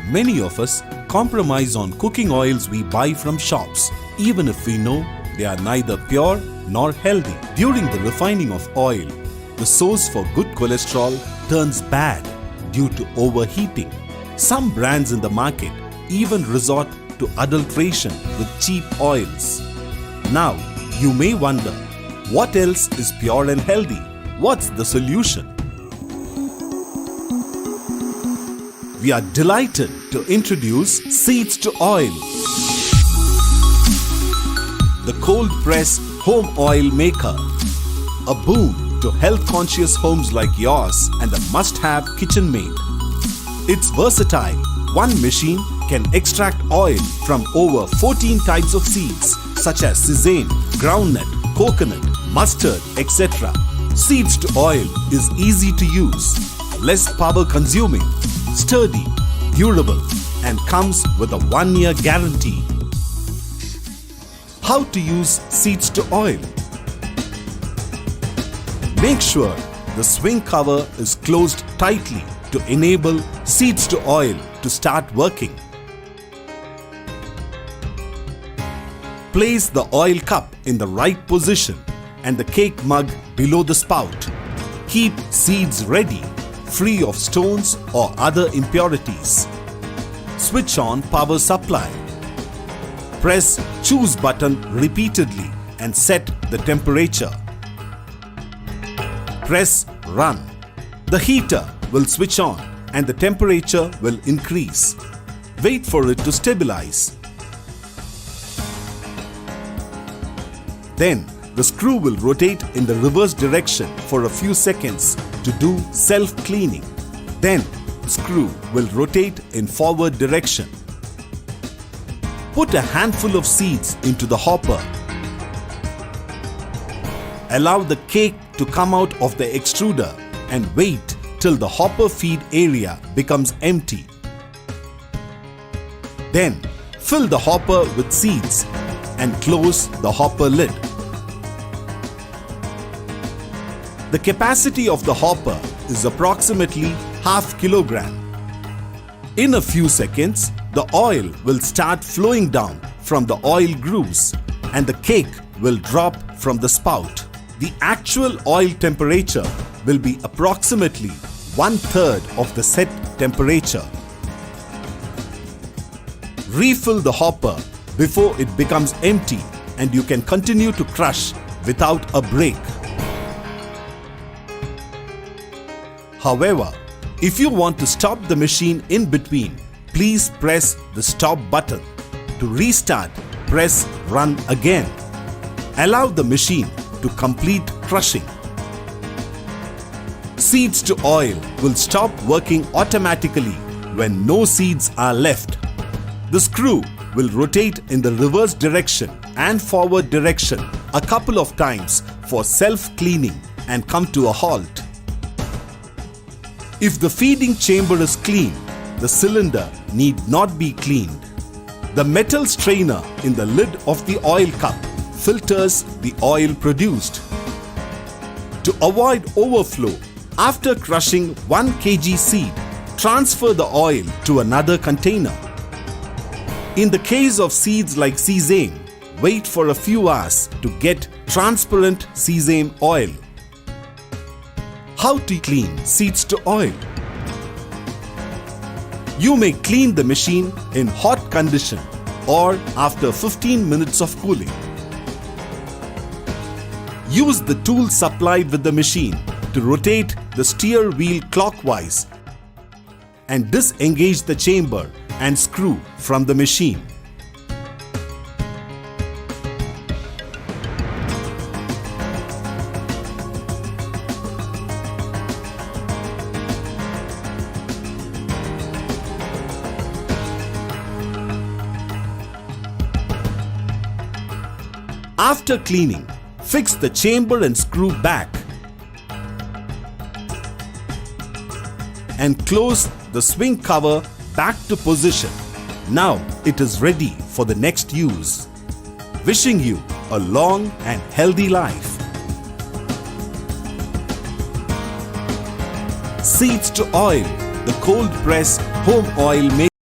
Many of us compromise on cooking oils we buy from shops, even if we know they are neither pure nor healthy. During the refining of oil, the source for good cholesterol turns bad due to overheating. Some brands in the market even resort to adulteration with cheap oils. Now, you may wonder, what else is pure and healthy? What's the solution? We are delighted to introduce SEEDS2Oil, the cold press home oil maker. A boon to health-conscious homes like yours and a must-have kitchen maid. It's versatile. One machine can extract oil from over 14 types of seeds such as sesame, groundnut, coconut, mustard, etc. SEEDS2Oil is easy to use, less power consuming, sturdy, durable, and comes with a 1-year guarantee. How to use SEEDS2Oil? Make sure the swing cover is closed tightly to enable SEEDS2Oil to start working. Place the oil cup in the right position and the cake mug below the spout. Keep seeds ready, free of stones or other impurities. Switch on power supply. Press choose button repeatedly and set the temperature. Press run. The heater will switch on and the temperature will increase. Wait for it to stabilize. Then the screw will rotate in the reverse direction for a few seconds to do self-cleaning. Then the screw will rotate in forward direction. Put a handful of seeds into the hopper. Allow the cake to come out of the extruder and wait till the hopper feed area becomes empty. Then fill the hopper with seeds and close the hopper lid. The capacity of the hopper is approximately half kilogram. In a few seconds, the oil will start flowing down from the oil grooves and the cake will drop from the spout. The actual oil temperature will be approximately 1/3 of the set temperature. Refill the hopper before it becomes empty and you can continue to crush without a break. However, if you want to stop the machine in between, please press the stop button. To restart, press run again. Allow the machine to complete crushing. SEEDS2Oil will stop working automatically when no seeds are left. The screw will rotate in the reverse direction and forward direction a couple of times for self-cleaning and come to a halt. If the feeding chamber is clean, the cylinder need not be cleaned. The metal strainer in the lid of the oil cup filters the oil produced. To avoid overflow, after crushing 1 kg seed, transfer the oil to another container. In the case of seeds like sesame, wait for a few hours to get transparent sesame oil. How to clean SEEDS2Oil? You may clean the machine in hot condition or after 15 minutes of cooling. Use the tool supplied with the machine to rotate the steer wheel clockwise and disengage the chamber and screw from the machine. After cleaning, fix the chamber and screw back and close the swing cover back to position. Now it is ready for the next use. Wishing you a long and healthy life. SEEDS2Oil, the cold press home oil maker.